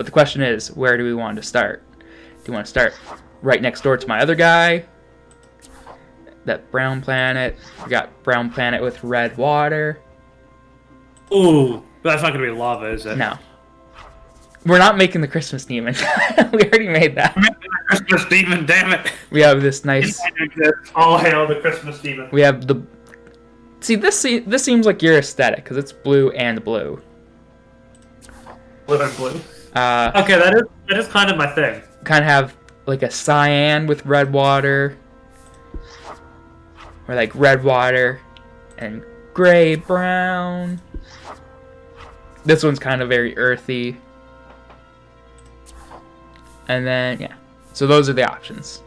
But the question is, where do we want to start? Do you want to start right next door to my other guy? That brown planet. We got brown planet with red water. Ooh, that's not gonna be lava, is it? No. We're not making the Christmas demon. We already made that. Christmas demon, damn it! We have this nice... All hail the Christmas demon. We have the... See, this seems like your aesthetic, because it's blue and blue. Blue and blue. Okay, that is kind of my thing. Kind of have like a cyan with red water. Or like red water and gray brown. This one's kind of very earthy. And then, yeah. So those are the options.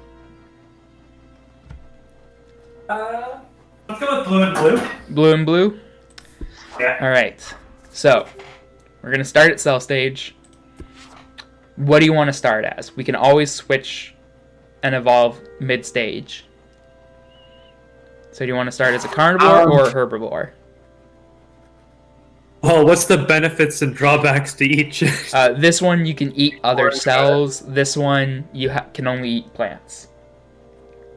Let's go with blue and blue. Blue and blue? Yeah. Alright. So, we're going to start at cell stage. What do you want to start as? We can always switch and evolve mid-stage. So do you want to start as a carnivore or a herbivore? Well, what's the benefits and drawbacks to each? This one you can eat other cells. This one you can only eat plants.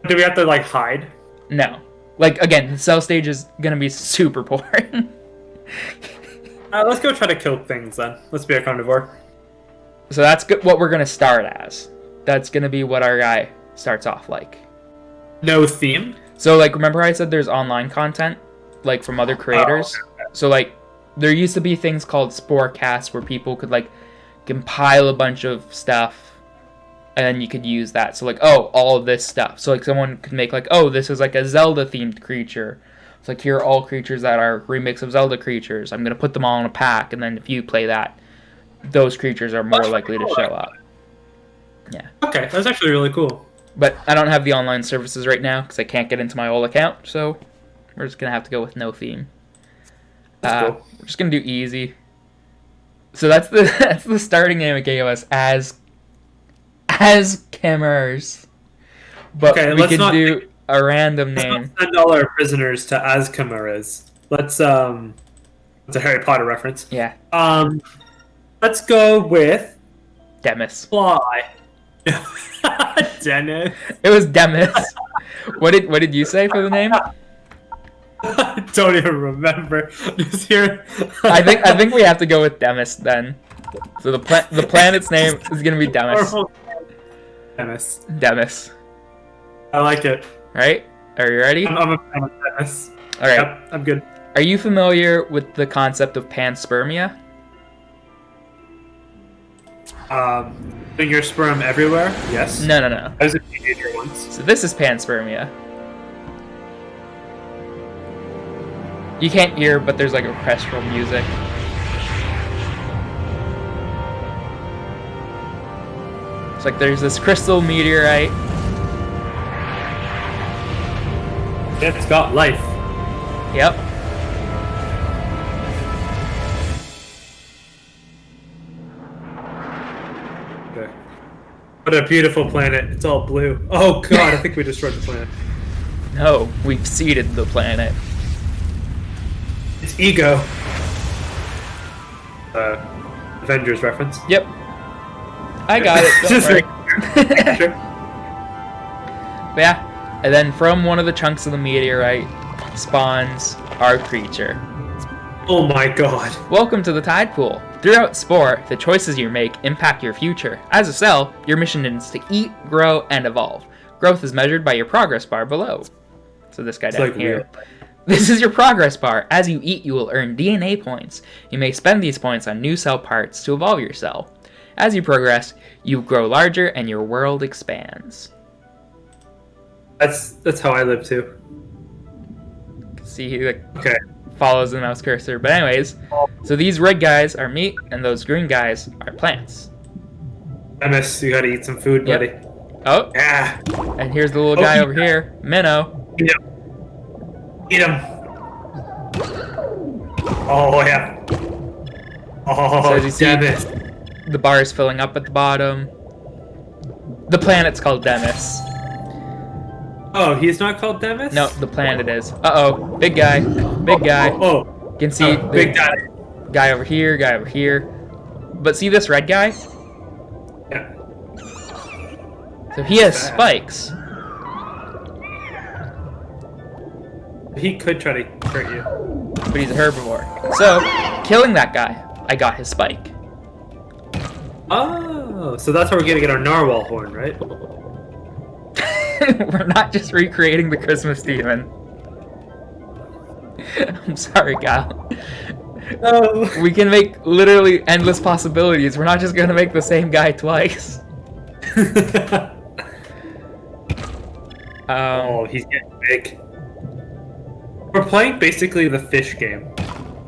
Do we have to like hide? No. Like again, the cell stage is gonna be super boring. Let's go try to kill things then. Let's be a carnivore. So that's what we're gonna start as. That's gonna be what our guy starts off like. No theme? So like, remember I said there's online content, like from other creators? Oh, okay. So like, there used to be things called Spore casts where people could like compile a bunch of stuff and then you could use that. So like, oh, all of this stuff. So like someone could make like, oh, this is like a Zelda themed creature. It's like, here are all creatures that are remix of Zelda creatures. I'm going to put them all in a pack. And then if you play that, those creatures are more likely to show up. Yeah. Okay, that's actually really cool. But I don't have the online services right now because I can't get into my old account. So we're just going to have to go with no theme. Cool. We're just gonna do easy. So that's the starting name it gave us as Kimmers. But okay, we can do a random name. Let's send all our prisoners to Azkameras. Let's it's a Harry Potter reference. Yeah. Let's go with Demis. Fly. Dennis. It was Demis. What did you say for the name? I don't even remember. Just here. I think we have to go with Demis then. So the planet's name is gonna be Demis. Demis. Demis. I like it. Right? Are you ready? I'm a fan of Demis. All right. Yep, I'm good. Are you familiar with the concept of panspermia? Putting your sperm everywhere? Yes. No. I was a teenager once. So this is panspermia. You can't hear, but there's like orchestral music. It's like there's this crystal meteorite. It's got life. Yep. Okay. What a beautiful planet. It's all blue. Oh god, I think we destroyed the planet. No, we've seeded the planet. It's ego. Avengers reference. Yep. I got it. Don't worry. Sure. But yeah, and then from one of the chunks of the meteorite spawns our creature. Oh my god. Welcome to the tide pool. Throughout Spore, the choices you make impact your future. As a cell, your mission is to eat, grow, and evolve. Growth is measured by your progress bar below. So this guy down here. Real. This is your progress bar. As you eat, you will earn DNA points. You may spend these points on new cell parts to evolve your cell. As you progress, you grow larger and your world expands. That's how I live too. See, he like Okay. follows the mouse cursor. But anyways, so these red guys are meat and those green guys are plants. Demis, you gotta eat some food, Yep. buddy. Oh, Yeah. and here's the little guy over here, Minnow. Eat him. Eat him. Oh yeah. Oh, So as you see, Demis. the bar is filling up at the bottom. The planet's called Demis. Oh, he's not called Demis? No, the planet is. Uh-oh, big guy, big guy. Oh. You can see Big guy. guy over here, guy over here. But see this red guy? So he has spikes. He could try to hurt you. But he's a herbivore. So, killing that guy, I got his spike. Oh, so that's how we're gonna get our narwhal horn, right? We're not just recreating the Christmas demon. I'm sorry, Kyle. Oh. We can make literally endless possibilities. We're not just gonna make the same guy twice. Oh, he's getting big. We're playing basically the fish game.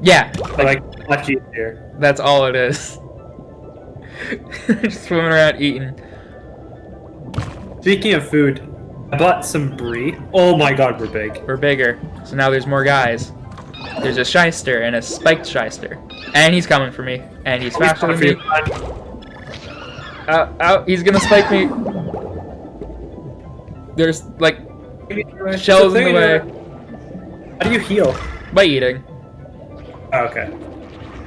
Yeah. But like much easier. That's all it is. Just swimming around eating. Speaking of food, I bought some brie. Oh my god, we're big. We're bigger. So now there's more guys. There's a shyster and a spiked shyster. And he's coming for me. And he's faster than me. Out, he's gonna spike me. There's like shells in the way. How do you heal? By eating. Oh, okay.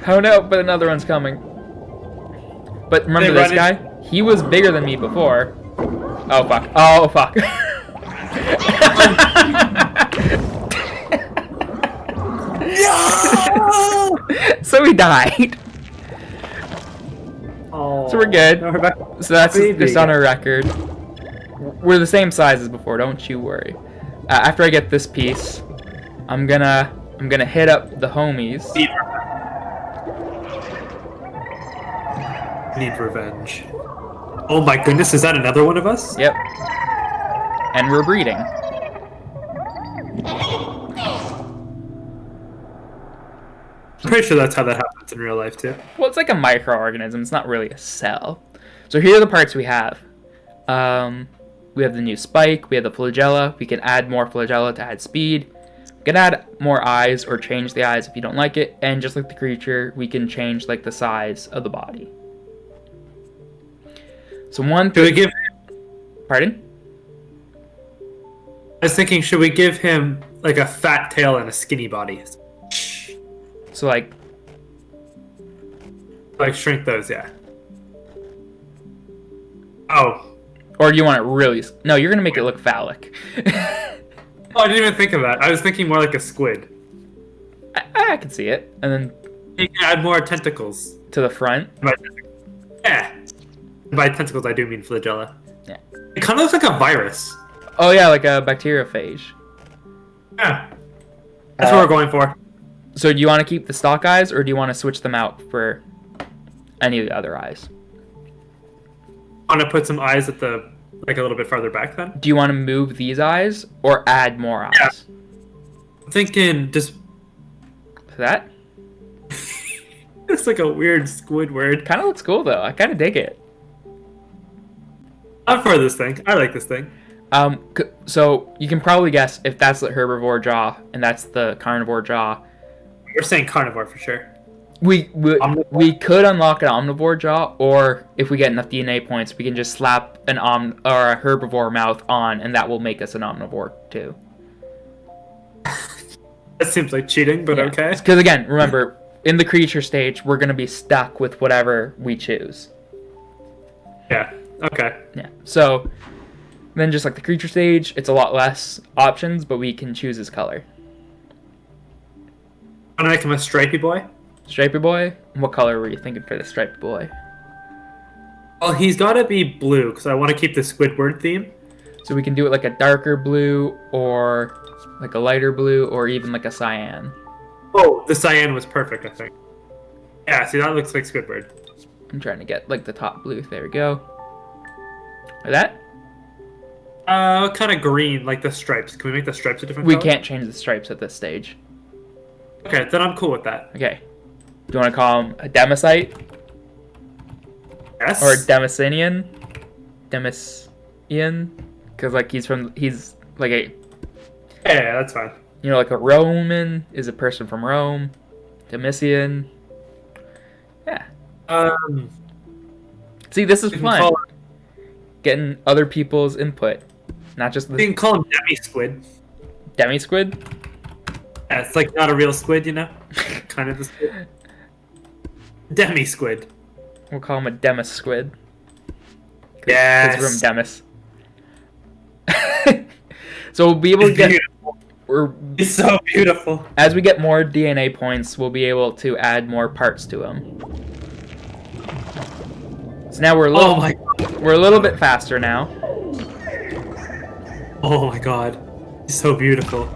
Oh no, but another one's coming. But remember this guy? He was bigger than me before. Oh fuck. Oh fuck. No! So he died. Oh, So we're good. no, we're back. So that's Baby. just on our record. We're the same size as before, don't you worry. After I get this piece, I'm gonna hit up the homies. Need revenge. Oh my goodness, is that another one of us? Yep. And we're breeding. I'm pretty sure that's how that happens in real life too. Well, it's like a microorganism. It's not really a cell. So here are the parts we have. We have the new spike. We have the flagella. We can add more flagella to add speed. We can add more eyes or change the eyes if you don't like it. And just like the creature, we can change like the size of the body. So one. Should we give? Pardon? I was thinking, should we give him like a fat tail and a skinny body? So like shrink those, yeah. Oh. Or do you want it really... No, you're going to make it look phallic. Oh, I didn't even think of that. I was thinking more like a squid. I can see it. And then... You can add more tentacles. To the front. Yeah. By tentacles, I do mean flagella. Yeah. It kind of looks like a virus. Oh yeah, like a bacteriophage. Yeah. That's what we're going for. So do you want to keep the stock eyes, or do you want to switch them out for any of the other eyes? Want to put some eyes at the, like a little bit farther back then? Do you want to move these eyes, or add more eyes? Yeah. I'm thinking just... That? It's like a weird Squidward. Kind of looks cool though. I kind of dig it. I'm for this thing. I like this thing. So you can probably guess if that's the herbivore jaw and that's the carnivore jaw. We're saying carnivore for sure. We could unlock an omnivore jaw, or if we get enough DNA points, we can just slap an or a herbivore mouth on, and that will make us an omnivore too. That seems like cheating, but okay. Because again, remember, in the creature stage, we're gonna be stuck with whatever we choose. Yeah. Okay. Yeah. So then, just like the creature stage, it's a lot less options, but we can choose his color. Want to make him a stripy boy? Stripy boy? What color were you thinking for the stripy boy? Well, he's got to be blue because I want to keep the Squidward theme. So we can do it like a darker blue, or like a lighter blue, or even like a cyan. Oh, the cyan was perfect, I think. Yeah, see, that looks like Squidward. I'm trying to get like the top blue. There we go. Like that? Kind of green, like the stripes. Can we make the stripes a different We color? can't change the stripes at this stage. Okay, then I'm cool with that. Okay. Do you want to call him a Democyte? Yes. Or a Demosinian? Demosian? Because like he's like a... Yeah, that's fine. You know, like a Roman is a person from Rome. Domitian. Yeah. See, this is You can fun. call Getting other people's input. Not just You the can call him Demi-Squid. Demi-Squid? Yeah, it's like not a real squid, you know? Kind of the squid. Demi-Squid. We'll call him a Demis-Squid. Yes. Because we're from Demis. So we'll be able to It's get. beautiful. We're, It's so beautiful. as we get more DNA points, we'll be able to add more parts to him. So now we're a little. Oh my god. We're a little bit faster now. Oh my god. It's so beautiful.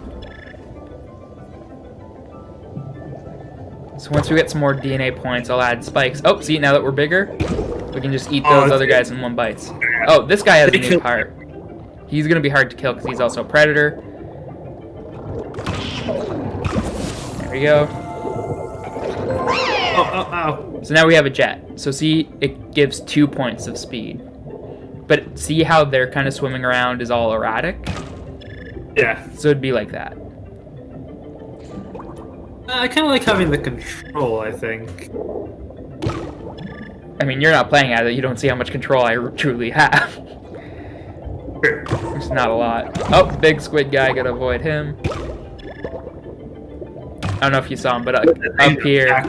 So once we get some more DNA points, I'll add spikes. Oh, see, now that we're bigger, we can just eat those other guys in one bite. Oh, this guy has a new part. He's gonna be hard to kill because he's also a predator. There we go. Oh. So now we have a jet. So see, it gives 2 points of speed. But see how they're kind of swimming around is all erratic? Yeah. So it'd be like that. I kind of like having the control, I think. I mean, you're not playing at it. You don't see how much control I truly have. It's not a lot. Oh, big squid guy. Gotta avoid him. I don't know if you saw him, but up here.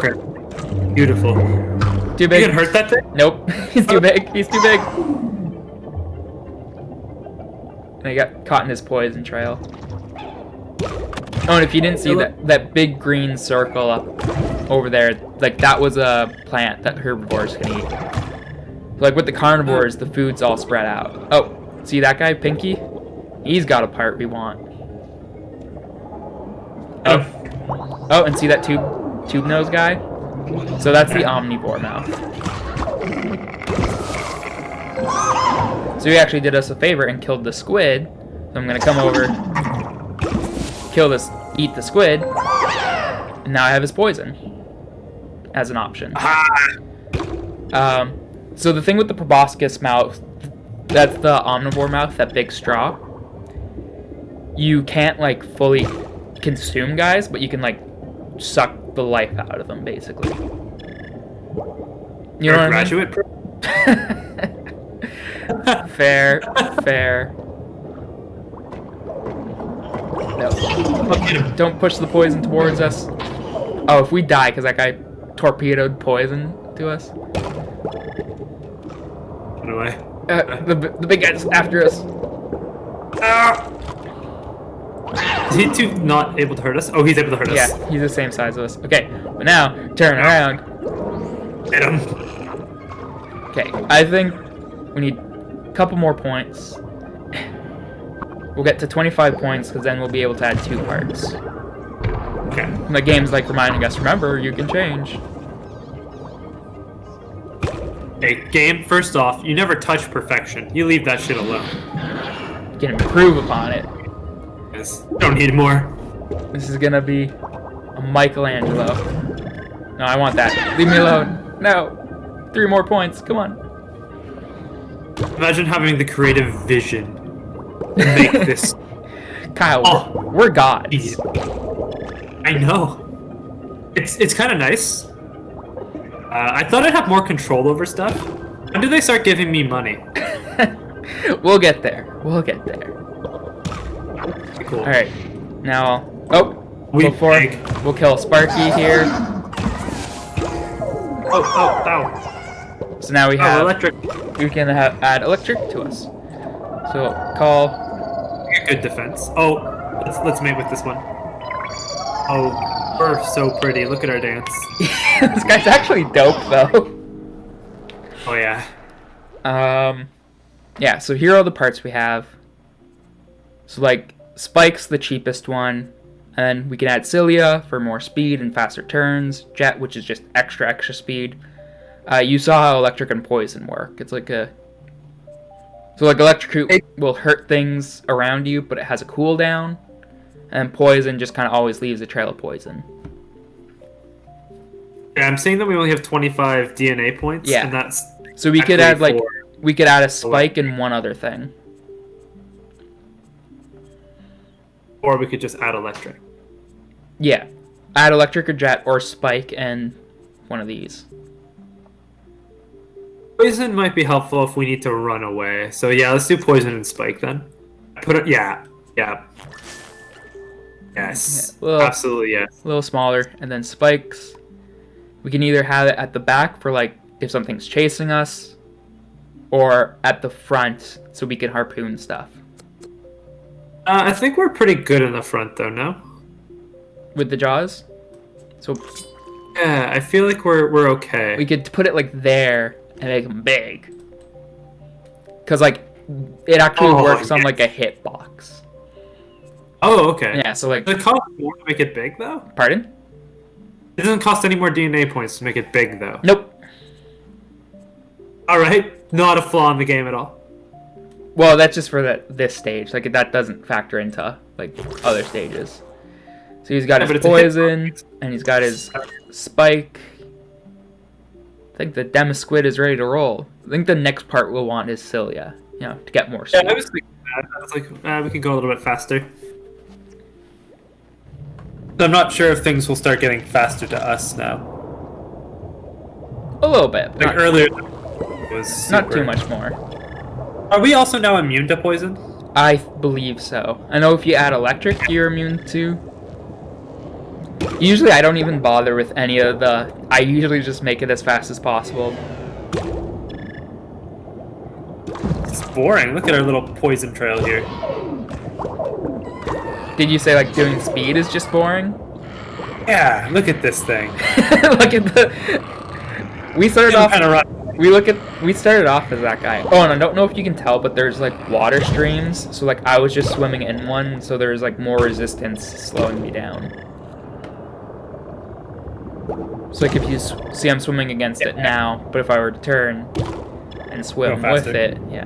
Beautiful. Too big. You can hurt that thing? Nope. He's too big. He's too big. And I got caught in his poison trail. Oh, and if you didn't see that big green circle up over there, like that was a plant that herbivores can eat. So, like with the carnivores, the food's all spread out. Oh, see that guy, Pinky? He's got a part we want. Oh, and see that tube nose guy? So that's the omnivore mouth. So he actually did us a favor and killed the squid. So I'm gonna come over, eat the squid, and now I have his poison as an option. So the thing with the proboscis mouth, that's the omnivore mouth, that big straw. You can't like fully consume guys, but you can like suck the life out of them, basically. You know what I mean? Fair. No. Don't push the poison towards us. Oh, if we die because that guy torpedoed poison to us. Run away. The big guy's after us. Is he too not able to hurt us? Oh, he's able to hurt us. Yeah, he's the same size as us. Okay, but now, turn around. Hit him. Okay, I think we need a couple more points. We'll get to 25 points, because then we'll be able to add 2 parts. Okay. And the game's like reminding us, remember, you can change. Hey, game, first off, you never touch perfection. You leave that shit alone. You can improve upon it. Yes. Don't need more. This is gonna be a Michelangelo. No, I want that. Leave me alone. No. 3 more points. Come on. Imagine having the creative vision to make this. Kyle, we're gods. I know. It's kind of nice. I thought I'd have more control over stuff. When do they start giving me money? We'll get there. We'll get there. Cool. Alright. Now, we'll kill Sparky here. Ow. So now we have electric. We can add electric to us. So call. Good defense. Oh, let's mate with this one. Oh, we're so pretty. Look at our dance. This guy's actually dope, though. Oh yeah. Yeah. So here are all the parts we have. So like Spike's the cheapest one, and then we can add Cilia for more speed and faster turns. Jet, which is just extra speed. You saw how electric and poison work. It's like electrocute will hurt things around you, but it has a cooldown, and poison just kind of always leaves a trail of poison. Yeah, I'm saying that we only have 25 DNA points. Yeah. And that's so we could add a spike and one other thing. Or we could just add electric. Yeah, add electric or jet or spike and one of these. Poison might be helpful if we need to run away. So yeah, let's do poison and spike then. Yeah. Yes. Absolutely yes. A little smaller, and then spikes. We can either have it at the back for like if something's chasing us, or at the front so we can harpoon stuff. I think we're pretty good in the front, though, no? with the jaws. So Yeah, I feel like we're okay. we could put it like there and make them big. Because like it actually works on like a hitbox. Oh, okay. Yeah, so like. Does it cost more to make it big, though? Pardon? It doesn't cost any more DNA points to make it big, though. Nope. Alright, not a flaw in the game at all. Well, that's just for this stage. Like that doesn't factor into like other stages. So he's got his poison and he's got his spike. I think the Demasquid is ready to roll. I think the next part we'll want is Cilia, you know, to get more speed. Yeah, I was thinking that. I was like, we could go a little bit faster. I'm not sure if things will start getting faster to us now. A little bit. Like earlier was super. Not too much more. Are we also now immune to poison? I believe so. I know if you add electric, you're immune to. Usually I don't even bother with any of the... I usually just make it as fast as possible. It's boring. Look at our little poison trail here. Did you say like doing speed is just boring? Yeah, look at this thing. Look at the... We started off... We started off as that guy. Oh, and I don't know if you can tell, but there's like water streams. So like I was just swimming in one, so there's like more resistance slowing me down. So like if you see I'm swimming against it now, but if I were to turn and swim with it, yeah.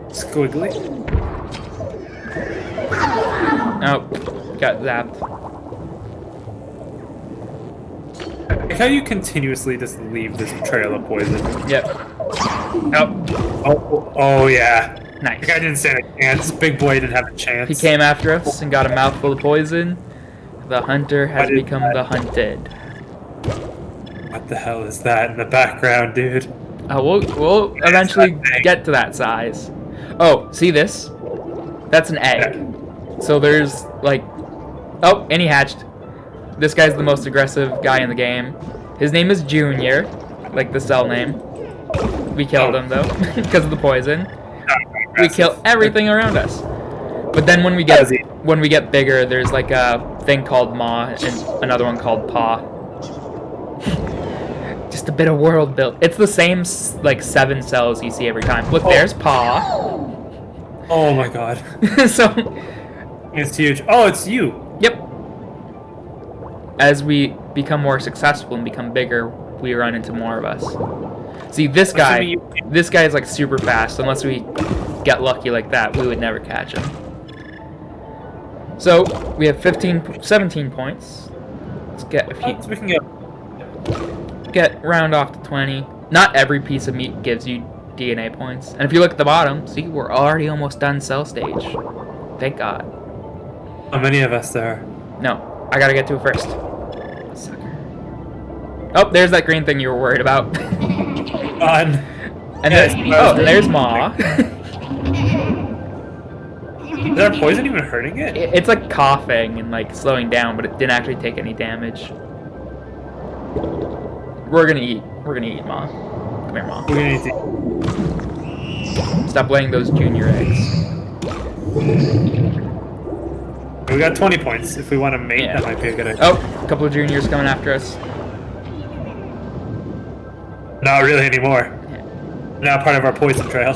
Squiggly. Oh, got zapped. Like how you continuously just leave this trail of poison. Yep. Oh yeah. Nice. The guy didn't stand a chance. Big boy didn't have a chance. He came after us and got a mouthful of poison. The hunter has become the hunted. What the hell is that in the background, dude? We'll eventually get to that size. Oh, see this? That's an egg. Yeah. So there's like... Oh, and he hatched. This guy's the most aggressive guy in the game. His name is Junior, like the cell name. We killed him though, because of the poison. We kill everything around us. But then when we get bigger, there's like a thing called Ma and another one called Pa. Just a bit of world build. It's the same like 7 cells you see every time. Look, there's Pa. Oh my god. So it's huge. Oh, it's you. Yep. As we become more successful and become bigger, we run into more of us. See, this guy is like super fast. Unless we get lucky like that, we would never catch him. So we have 17 points. Let's get a few. We can get round off to 20. Not every piece of meat gives you DNA points. And if you look at the bottom, see, we're already almost done cell stage. Thank God. How many of us there? No, I gotta get to it first. Sucker. Oh, there's that green thing you were worried about. On. And there's Ma. Is our poison even hurting it? It's like coughing and like slowing down, but it didn't actually take any damage. We're gonna eat. We're gonna eat, Ma. Come here, Ma. We're gonna eat. Stop laying those junior eggs. We got 20 points. If we want to mate, that might be a good idea. Oh, a couple of juniors coming after us. Not really anymore. Yeah. Now part of our poison trail.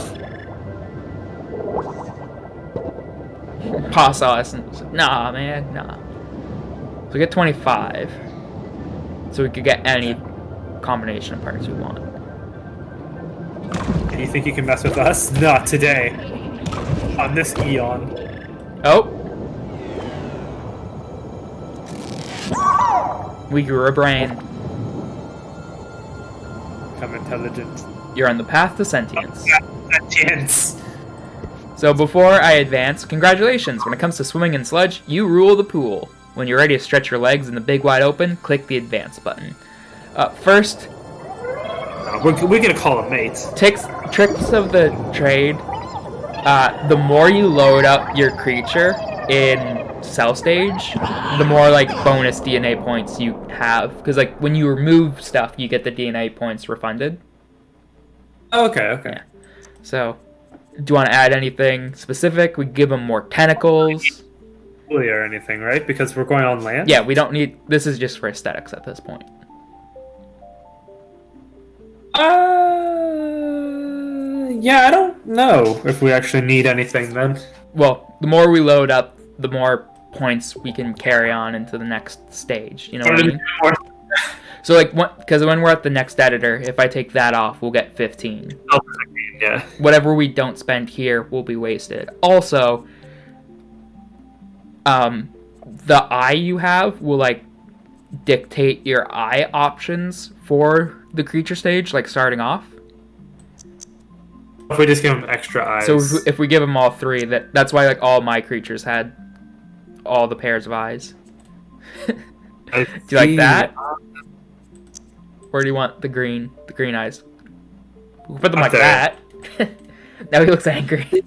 Pa saw us and was like, nah, man, nah. So we get 25. So we could get any combination of parts we want. And you think you can mess with us? Not today. On this Eon. Oh. We grew a brain. Become intelligent. You're on the path to sentience. Sentience. So before I advance, congratulations. When it comes to swimming in sludge, you rule the pool. When you're ready to stretch your legs in the big wide open, click the advance button. First, we're gonna call a mate. tricks of the trade. The more you load up your creature in cell stage, the more like bonus DNA points you have. Because like when you remove stuff, you get the DNA points refunded. Okay. Yeah. So Do you want to add anything specific? We give them more tentacles. Or anything, right? Because we're going on land? Yeah, we don't need... This is just for aesthetics at this point. Yeah, I don't know if we actually need anything then. Well, the more we load up, the more points we can carry on into the next stage. You know what I mean? So, like, because when we're at the next editor, if I take that off, we'll get 15. Oh, yeah. Whatever we don't spend here will be wasted. Also, the eye you have will, like, dictate your eye options for the creature stage, like, starting off. If we just give them extra eyes. So if we give them all 3, that's why, like, all my creatures had all the pairs of eyes. Do you like that? Or do you want the green eyes? We'll put them like that. Now he looks angry. It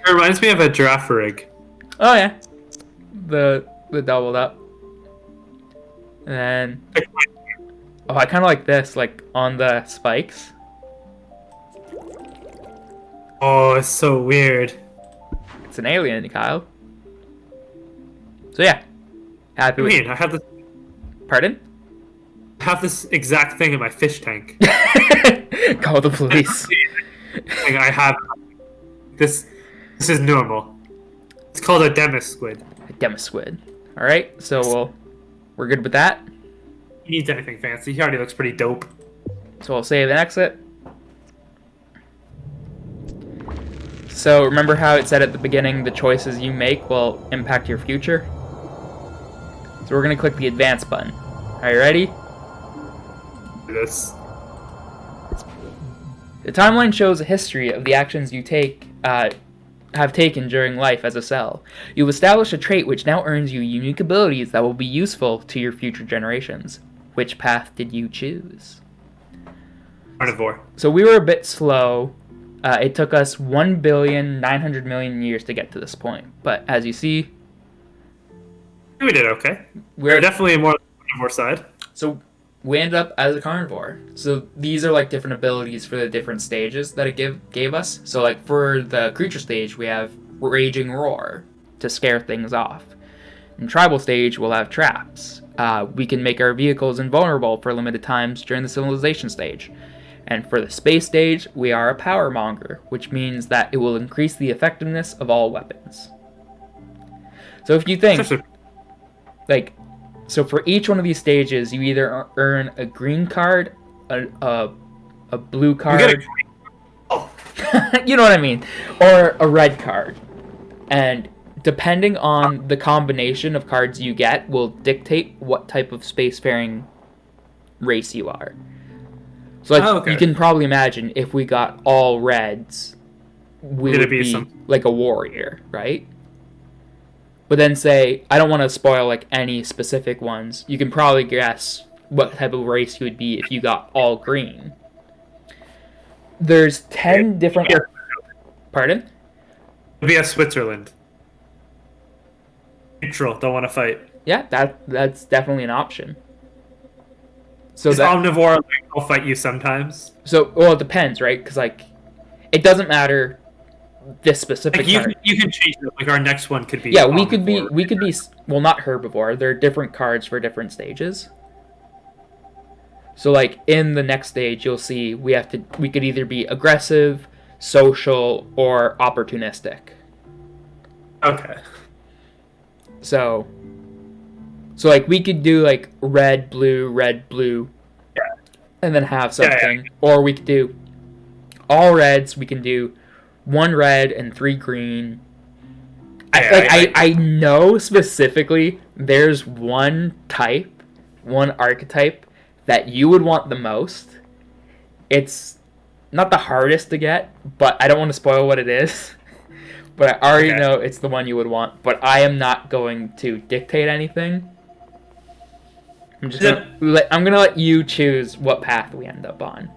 reminds me of a giraffe rig. Oh yeah, the doubled up. And then, oh, I kind of like this, like on the spikes. Oh, it's so weird. It's an alien, Kyle. So yeah, happy What do with. you mean? I have this. Pardon? I have this exact thing in my fish tank. Call the police. I have this. This is normal. It's called a demisquid. A demisquid. All right, so we're good with that. He needs anything fancy. He already looks pretty dope. So we'll save and exit. So remember how it said at the beginning the choices you make will impact your future? So we're going to click the advance button. Are you ready? This. The timeline shows a history of the actions you have taken during life as a cell. You've established a trait which now earns you unique abilities that will be useful to your future generations. Which path did you choose? Carnivore. So we were a bit slow. It took us 1,900,000,000 years to get to this point. But as you see, We did okay. we're Definitely more on the carnivore side. So we ended up as a carnivore. So these are like different abilities for the different stages that it gave us. So like for the creature stage, we have Raging Roar to scare things off. In tribal stage, we'll have traps. We can make our vehicles invulnerable for limited times during the civilization stage. And for the space stage, we are a power monger, which means that it will increase the effectiveness of all weapons. So if you think, like, so for each one of these stages, you either earn a green card, a blue card, You get a green. Oh. you know what I mean, or a red card. And depending on the combination of cards you get will dictate what type of spacefaring race you are. So like, you can probably imagine if we got all reds, we would be like a warrior, right? But then say, I don't want to spoil like any specific ones. You can probably guess what type of race you would be if you got all green. There's 10 different... Pardon? It'd be a Switzerland. Neutral, don't want to fight. Yeah, that's definitely an option. So is omnivore, like, I'll fight you sometimes? So, well, it depends, right? Because, like, it doesn't matter this specific card. You can change it. Like, our next one could be Yeah, we could be, well, not herbivore. There are different cards for different stages. So, like, in the next stage, you'll see we could either be aggressive, social, or opportunistic. Okay. So like, we could do, like, red, blue, yeah, and then have something. Yeah. Or we could do all reds. We can do 1 red and 3 green. Yeah, I know specifically there's one archetype that you would want the most. It's not the hardest to get, but I don't want to spoil what it is. But I already know it's the one you would want. But I am not going to dictate anything. I'm gonna let you choose what path we end up on.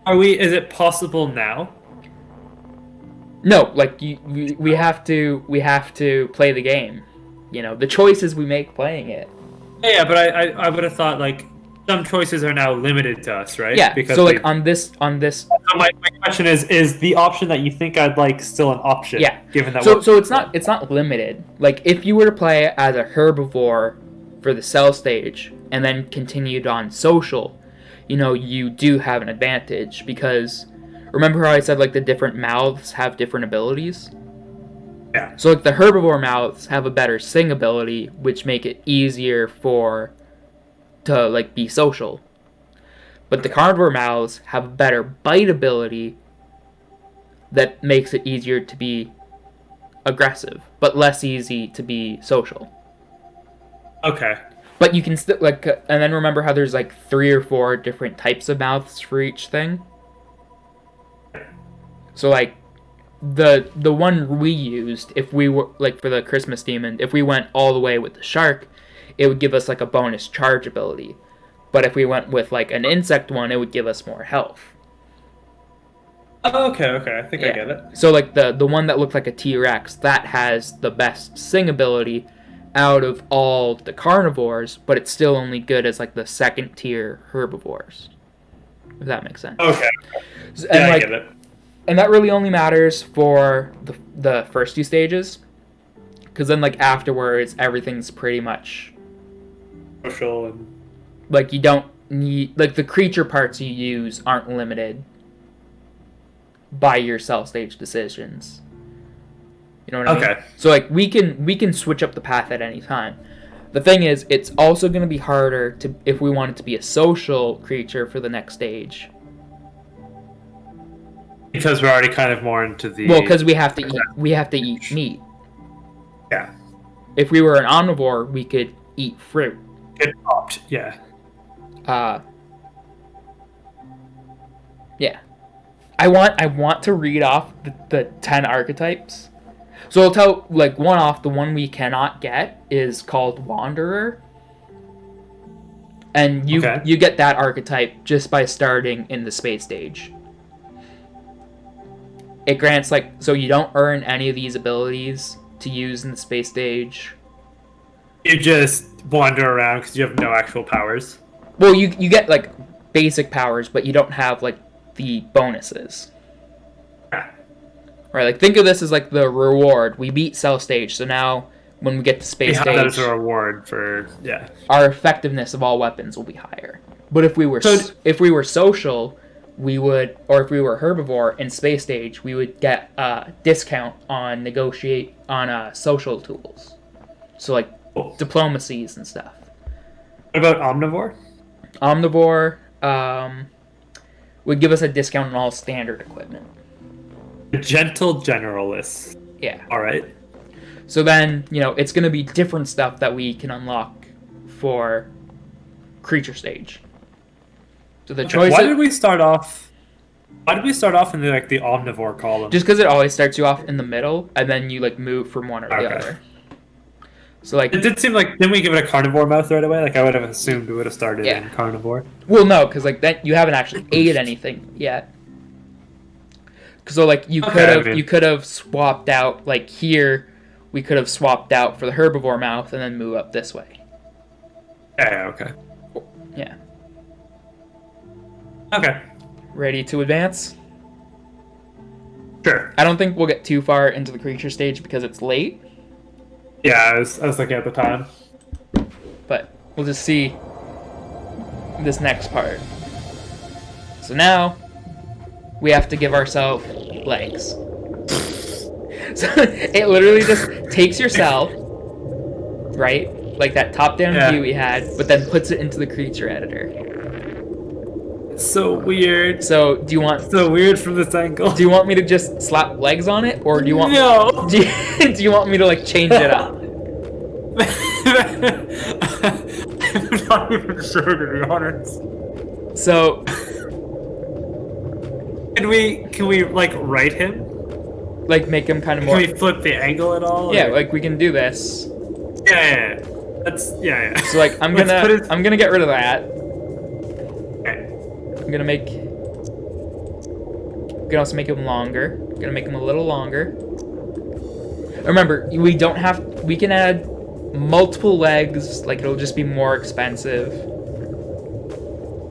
Is it possible now? No, like we have to play the game. You know, the choices we make playing it. Yeah, but I would have thought, like, some choices are now limited to us, right? Yeah. Because So like they- on this. So my question is the option that you think I'd like still an option? Yeah. Given that So it's not limited. Like if you were to play as a herbivore for the cell stage and then continued on social, you do have an advantage because remember how I said like the different mouths have different abilities? Yeah. So like the herbivore mouths have a better sing ability, which make it easier to like be social. But the carnivore mouths have a better bite ability that makes it easier to be aggressive, but less easy to be social. Okay. But you can still and then remember how there's like 3 or 4 different types of mouths for each thing. So like the one we used, if we were like for the Christmas demon, if we went all the way with the shark, it would give us like a bonus charge ability. But if we went with like an insect one, it would give us more health. Oh, okay. I think I get it. So like the one that looked like a T-Rex, that has the best sing ability out of all the carnivores, but it's still only good as like the second tier herbivores. If that makes sense. Okay. And I like, get it. and that really only matters for the first 2 stages, because then like afterwards everything's pretty much Social and like you don't need like the creature parts you use aren't limited by your cell stage decisions. You know what I mean? Okay. So like we can switch up the path at any time. The thing is, it's also going to be harder to if we want it to be a social creature for the next stage. Because we're already kind of more into the Well, because we have to eat meat. Yeah. If we were an omnivore, we could eat fruit. Good opt. Yeah. Yeah. I want to read off the 10 archetypes. So I'll tell like one off. The one we cannot get is called Wanderer, and you get that archetype just by starting in the space stage. It grants so you don't earn any of these abilities to use in the space stage. You just wander around because you have no actual powers. Well, you get like basic powers, but you don't have like the bonuses. Yeah. Right, like think of this as like the reward. We beat cell stage, so now when we get to space have stage, that as a reward for our effectiveness of all weapons will be higher. But if we were social, we would, or if we were herbivore in space stage, we would get a discount on social tools. So like diplomacies and stuff. What about omnivore? Omnivore would give us a discount on all standard equipment. A gentle generalist. Yeah. All right. So then, it's going to be different stuff that we can unlock for creature stage. So the choice. Why did we start off in the omnivore column? Just because it always starts you off in the middle, and then you move from one or the other. So like it did seem like didn't we give it a carnivore mouth right away? Like I would have assumed we would have started in carnivore. Well, no, because that you haven't actually ate anything yet. So you could have swapped out here. We could have swapped out for the herbivore mouth and then move up this way. Yeah. Okay. Yeah. Okay. Ready to advance? Sure. I don't think we'll get too far into the creature stage because it's late. Yeah, I was looking at the time. But we'll just see this next part. So now we have to give ourselves legs. So it literally just takes your cell, right? Like that top-down view we had, but then puts it into the creature editor. So weird. So do you want? So weird from this angle. Do you want me to just slap legs on it, or do you want? No. Do you want me to change it up? I'm not even sure, to be honest. So can we write him? Make him kind of more. Can we flip the angle at all? Yeah, we can do this. Yeah. That's yeah. So I'm gonna get rid of that. Okay. I'm gonna also make him longer. I'm gonna make him a little longer. Remember, we can add multiple legs. It'll just be more expensive.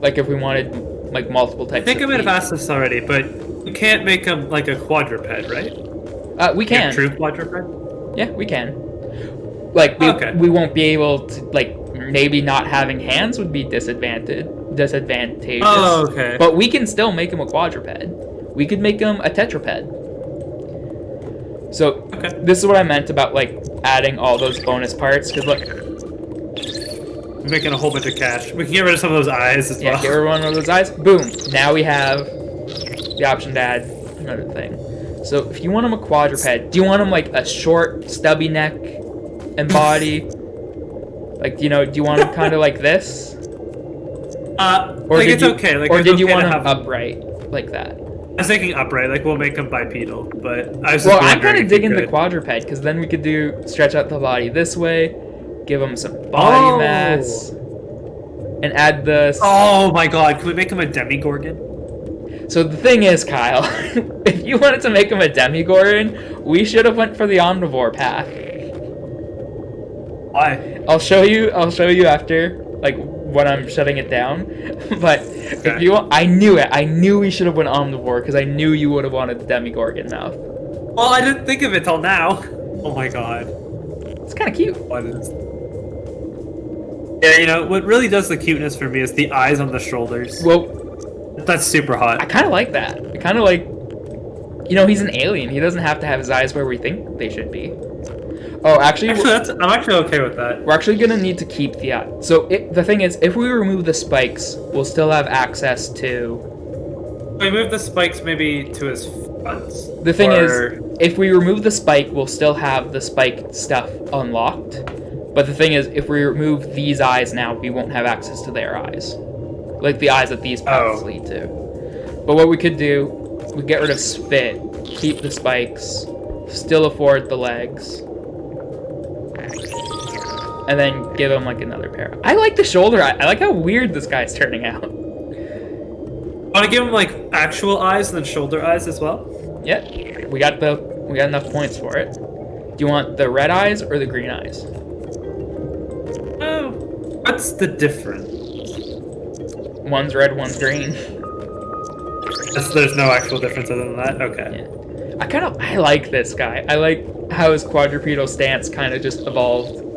Like if we wanted like multiple types. I think I of might have feet. asked this already, but you can't make them like a quadruped, right? We can. A true quadruped? Yeah, we can. Like we won't be able to like maybe not having hands would be disadvantageous. Oh, okay. But we can still make him a quadruped. We could make him a tetraped. So this is what I meant about like adding all those bonus parts. Because look, we're making a whole bunch of cash. We can get rid of some of those eyes as well. Yeah, get rid of one of those eyes. Boom. Now we have the option to add another thing. So if you want him a quadruped, do you want him like a short, stubby neck and body? Like, do you want him kind of like this? Or like it's okay. Like, or did you okay want him upright like that? I was thinking upright, like we'll make him bipedal, but I was. Well, I'm kind of digging the quadruped because then we could stretch out the body this way, give him some body mass, and add the. Oh my God! Can we make him a demigorgon? So the thing is, Kyle, if you wanted to make him a demigorgon, we should have went for the omnivore path. Why? I'll show you after, like when I'm shutting it down. But if you want, I knew it. I knew we should have went omnivore because I knew you would have wanted the demigorgon mouth. Well, I didn't think of it till now. Oh my God. It's kind of cute. What is? Yeah, what really does the cuteness for me is the eyes on the shoulders. Well, that's super hot. I kind of like that. I kind of like, he's an alien. He doesn't have to have his eyes where we think they should be. Oh, actually, I'm actually okay with that. We're actually gonna need to keep the eye. So the thing is, if we remove the spikes, we'll still have access to. We move the spikes maybe to his fronts. The thing is, if we remove the spike, we'll still have the spike stuff unlocked. But the thing is, if we remove these eyes now, we won't have access to their eyes, like the eyes that these paths lead to. But what we could do, we get rid of spit, keep the spikes, still afford the legs. And then give him like another pair. I like the shoulder. I like how weird this guy's turning out. Want to give him like actual eyes and then shoulder eyes as well? Yeah, we got enough points for it. Do you want the red eyes or the green eyes? Oh, what's the difference? One's red, one's green. There's no actual difference other than that. Okay. Yeah. I like this guy. I like how his quadrupedal stance kind of just evolved.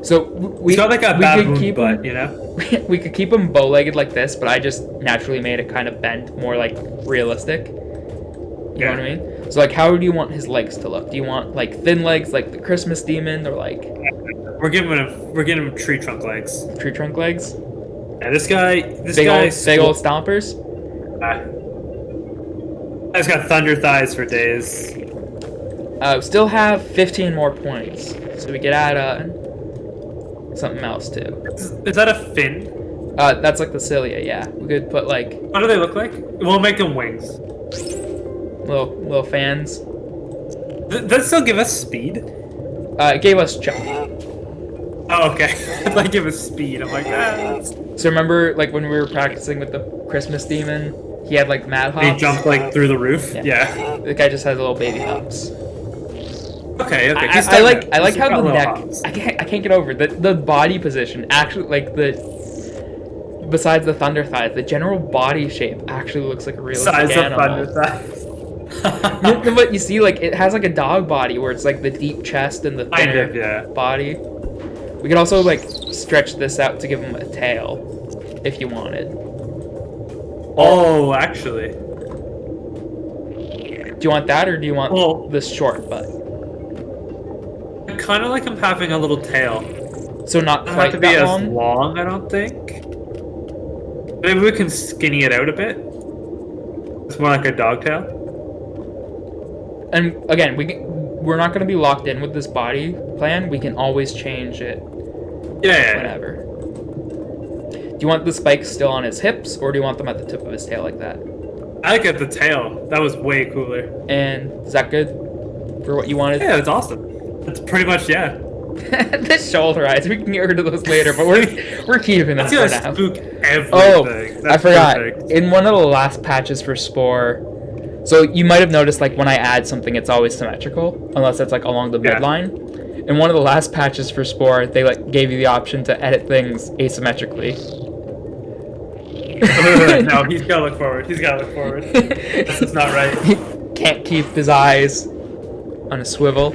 So we got like a baboon butt, We could keep him bow-legged like this, but I just naturally made it kind of bent, more like realistic. You know what I mean? So like, how do you want his legs to look? Do you want like thin legs, like the Christmas demon, or like? We're giving him tree trunk legs. Tree trunk legs. Yeah, this guy. Big old stompers. He's got thunder thighs for days. Still have 15 more points, so we could add something else too. Is that a fin? That's like the cilia. Yeah, we could put like. What do they look like? We'll make them wings. Little fans. Does it still give us speed? It gave us jump. Oh, okay. Like give us speed. I'm like, So remember, like when we were practicing with the Christmas demon, he had like mad hops. He jumped like through the roof. Yeah. The guy just has little baby hops. Okay. I like how the neck. I can't get over the body position. Actually, like besides the thunder thighs, the general body shape actually looks like a realistic animal. Size of thunder thighs. But you see, like it has like a dog body where it's like the deep chest and the thinner body. We could also like stretch this out to give him a tail, if you wanted. Oh, actually. Do you want that, or do you want this short butt? I kind of like him having a little tail. So not It doesn't quite have to be that as long? long, I don't think. Maybe we can skinny it out a bit. It's more like a dog tail. And again, we're not going to be locked in with this body plan. We can always change it. Yeah. Whenever. Do you want the spikes still on his hips, or do you want them at the tip of his tail like that? I like the tail. That was way cooler. And is that good for what you wanted? Yeah, that's awesome. That's pretty much, yeah. The shoulder eyes. We can get rid of those later, but we're keeping them for now. Spook everything. Oh, That's I forgot. Perfect. In one of the last patches for Spore, so you might have noticed like when I add something, it's always symmetrical, unless it's like along the midline. In one of the last patches for Spore, they like gave you the option to edit things asymmetrically. No, he's gotta look forward. He's gotta look forward. This is not right. He can't keep his eyes on a swivel.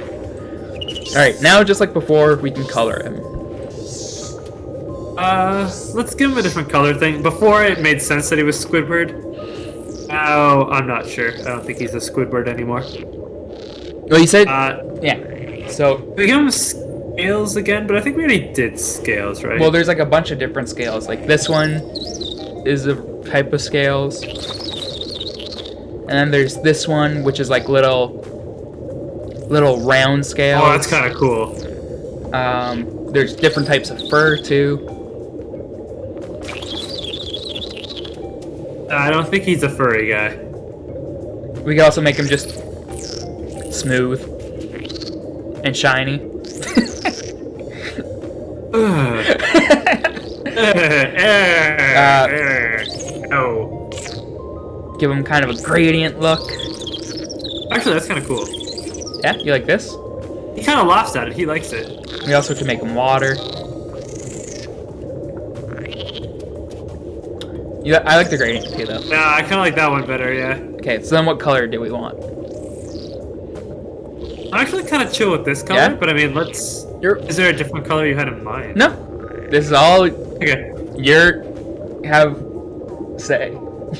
Alright, now just like before, we can color him. Let's give him a different color thing. Before it made sense that he was Squidward. Now I'm not sure. I don't think he's a Squidward anymore. Well, you said... yeah. So... We give him scales again, but I think we already did scales, right? Well, there's like a bunch of different scales. Like this one is a type of scales. And then there's this one, which is like little round scales. Oh, that's kind of cool. There's different types of fur, too. I don't think he's a furry guy. We can also make him just smooth and shiny. No. Give him kind of a gradient look. Actually, that's kind of cool. Yeah, you like this? He kind of laughs at it. He likes it. We also can make him water. Yeah, I like the gradient too, though. Nah, I kind of like that one better, yeah. Okay, so then what color do we want? I'm actually kind of chill with this color, Yeah? but I mean, let's... Is there a different color you had in mind? No. This is all... Okay. have say.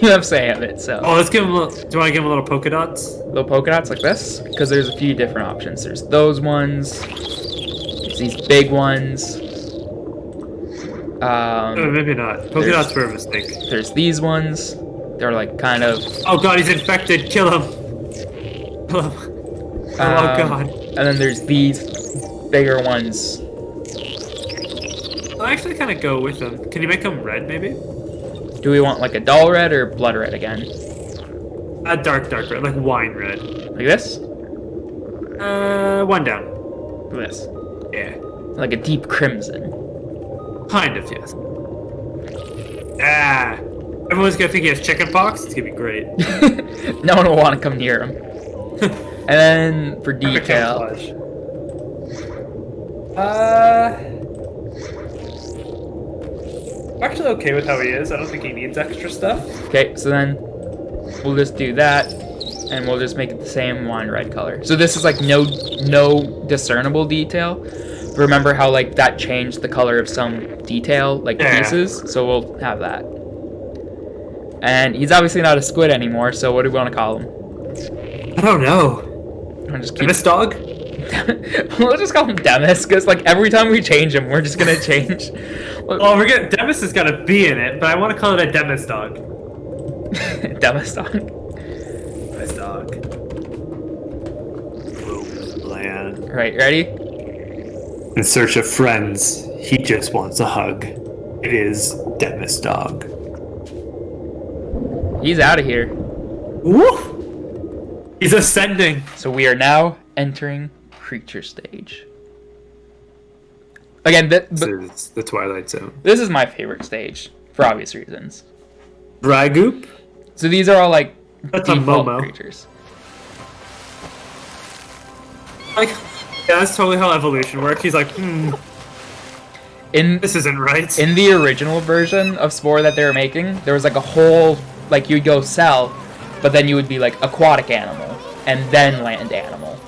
You have say of it, so. Oh, let's give him a little... Do you want to give him a little polka dots? Little polka dots like this? Because there's a few different options. There's those ones. There's these big ones. Maybe not. Polka dots were a mistake. There's these ones. They're like kind of... Oh god, he's infected. Kill him. Kill him. Oh god. And then there's these bigger ones. I'll actually kind of go with them. Can you make them red, maybe? Do we want like a dull red or blood red again? A dark red, like wine red. Like this? One down. Like this. Yeah. Like a deep crimson. Kind of, yes. Ah. Everyone's gonna think he has chicken pox. It's gonna be great. No one will want to come near him. And then for detail. I'm actually okay with how he is. I don't think he needs extra stuff. Okay, so then we'll just do that, and we'll just make it the same wine red color. So this is like no discernible detail. Remember how like that changed the color of some detail, like pieces? So we'll have that. And he's obviously not a squid anymore, so what do we want to call him? I don't know. Just keep... Demis dog? We'll just call him Demis, because like every time we change him, we're just gonna change. Well, Demis has got a B in it, but I want to call it a Demis dog. Demis dog. Demis dog. Land. Right, ready? In search of friends, he just wants a hug. It is Demis dog. He's out of here. Woo! He's ascending. So we are now entering creature stage. Again, this is the Twilight Zone. This is my favorite stage for obvious reasons. Dry goop. So these are all like That's default a Momo. creatures. Like, yeah, that's totally how evolution works. He's like, this isn't right. In the original version of Spore that they were making, there was like a whole, like you'd go cell, but then you would be like aquatic animal and then land animal.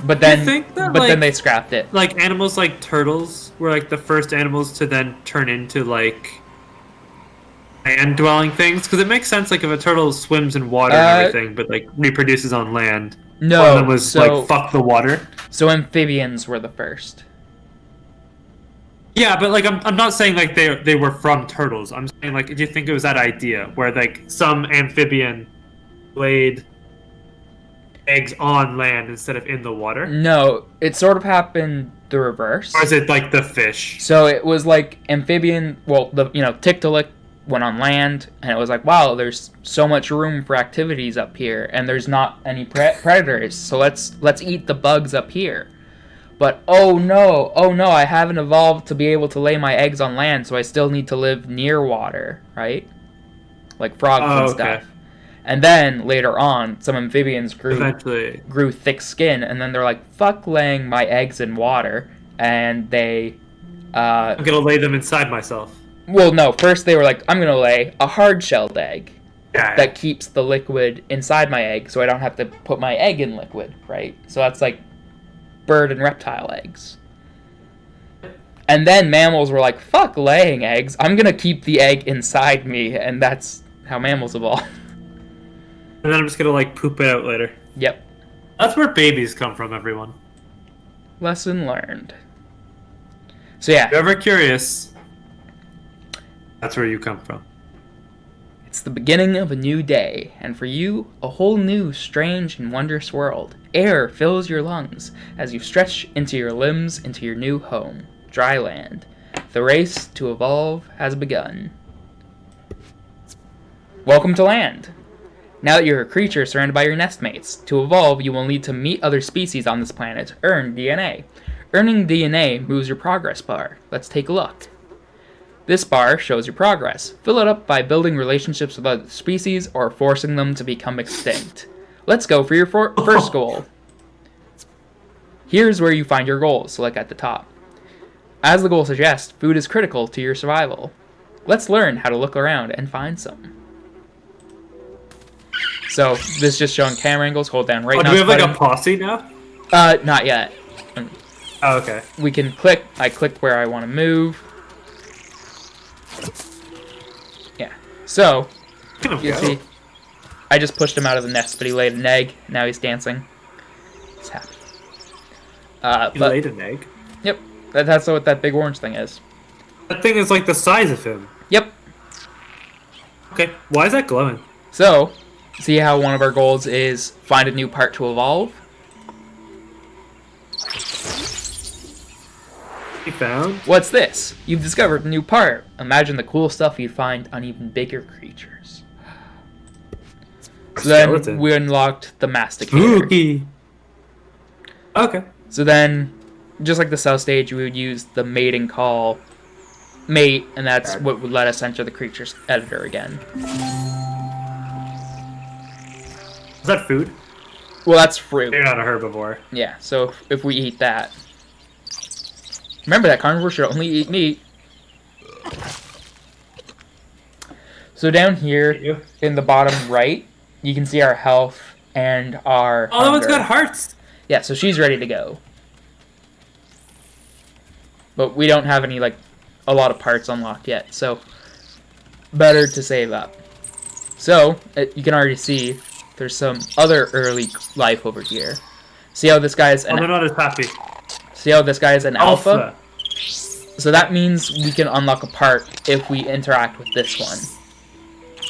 But then, then they scrapped it. Like animals like turtles were like the first animals to then turn into like land-dwelling things, because it makes sense. Like if a turtle swims in water and everything, but like reproduces on land. No, one of them was like fuck the water. So amphibians were the first. Yeah, but like I'm not saying like they were from turtles. I'm saying like, do you think it was that idea where like some amphibian laid eggs on land instead of in the water? No, it sort of happened the reverse. Or is it like the fish? So it was like amphibian. Well, Tiktaalik went on land, and it was like, wow, there's so much room for activities up here, and there's not any predators. So let's eat the bugs up here. But oh no, I haven't evolved to be able to lay my eggs on land, so I still need to live near water, right? Like frogs and stuff. And then later on, some amphibians grew thick skin, and then they're like, fuck laying my eggs in water, and they I'm gonna lay them inside myself. Well, no. First they were like, I'm gonna lay a hard-shelled egg Yeah. that keeps the liquid inside my egg, so I don't have to put my egg in liquid, right? So that's like bird and reptile eggs. And then mammals were like, fuck laying eggs. I'm gonna keep the egg inside me, and that's how mammals evolved. And then I'm just gonna like poop it out later. Yep. That's where babies come from, everyone. Lesson learned. So yeah. If you're ever curious, that's where you come from. It's the beginning of a new day, and for you, a whole new, strange, and wondrous world. Air fills your lungs as you stretch into your limbs into your new home, dry land. The race to evolve has begun. Welcome to land. Now that you're a creature surrounded by your nestmates, to evolve, you will need to meet other species on this planet, earn DNA. Earning DNA moves your progress bar. Let's take a look. This bar shows your progress. Fill it up by building relationships with other species or forcing them to become extinct. Let's go for your first goal. Here's where you find your goals, like at the top. As the goal suggests, food is critical to your survival. Let's learn how to look around and find some. So, this is just showing camera angles. Hold down right now. Do we have like a posse now? Not yet. Oh, okay. We can click. I clicked where I want to move. Yeah. So, you see, I just pushed him out of the nest, but he laid an egg. Now he's dancing. He's happy. He laid an egg? Yep. That's what that big orange thing is. That thing is like the size of him. Yep. Okay. Why is that glowing? So, see how one of our goals is find a new part to evolve? You found? What's this? You've discovered a new part. Imagine the cool stuff you'd find on even bigger creatures. So then we unlocked the masticator. Spooky. Okay. So then, just like the cell stage, we would use the mating call mate, and that's what would let us enter the creature's editor again. Is that food? Well, that's fruit. You're not a herbivore. Yeah, so if we eat that. Remember that carnivores should only eat meat. So down here, in the bottom right, you can see our health and our Oh, that one's hunger. got hearts! Yeah, so she's ready to go. But we don't have any, like, a lot of parts unlocked yet, so better to save up. So, you can already see there's some other early life over here. See how this guy's an they're not as happy. See how this guy is an alpha? Alpha. So that means we can unlock a part if we interact with this one.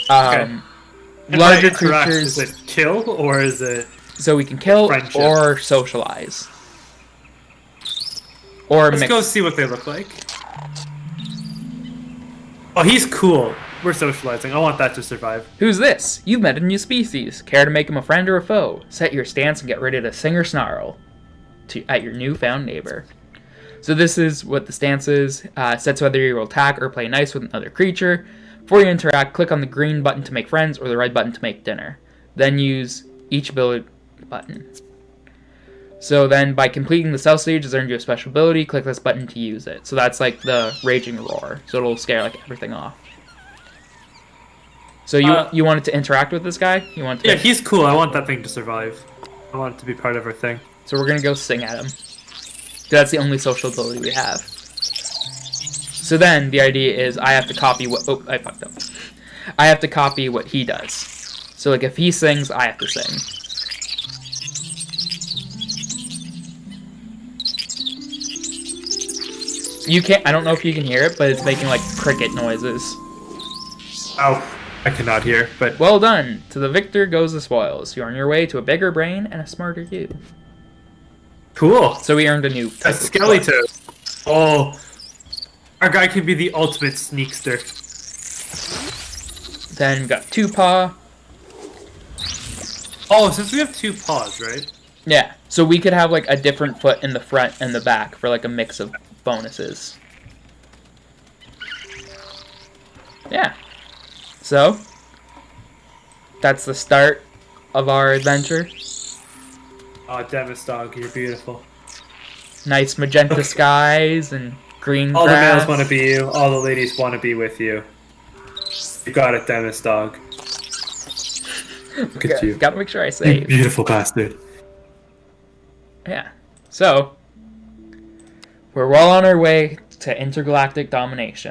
And Larger interact, creatures. is it kill or is it? So we can kill Friendship. or socialize. Or Let's mix. go see what they look like. Oh, he's cool. We're socializing. I want that to survive. Who's this? You've met a new species. Care to make him a friend or a foe? Set your stance and get ready to sing or snarl at your newfound neighbor. So this is what the stance is. Sets whether you will attack or play nice with another creature. Before you interact, click on the green button to make friends or the red button to make dinner. Then use each ability button. So then by completing the cell stage, it's earned you a special ability. Click this button to use it. So that's like the Raging Roar. So it'll scare like everything off. So you wanted to interact with this guy? You want to? Yeah, he's cool. I want that thing to survive. I want it to be part of our thing. So we're gonna go sing at him. That's the only social ability we have. So then the idea is I have to copy what. Oh, I fucked up. I have to copy what he does. So like if he sings, I have to sing. You can't. I don't know if you can hear it, but it's making like cricket noises. Oh, I cannot hear. But Well done. To the victor goes the spoils. You're on your way to a bigger brain and a smarter you. cool. So we earned a new A type of skeleton. Oh, our guy could be the ultimate sneakster. Then we got two paw. Oh, since we have two paws, right? Yeah, so we could have like a different foot in the front and the back for like a mix of bonuses. Yeah. So, that's the start of our adventure. Oh, Demis dog, you're beautiful. Nice magenta skies and green All the males grass. want to be you. All the ladies want to be with you. You got it, Dennis dog. Look at you. Gotta make sure I You save. beautiful bastard. Yeah. So, we're well on our way to intergalactic domination.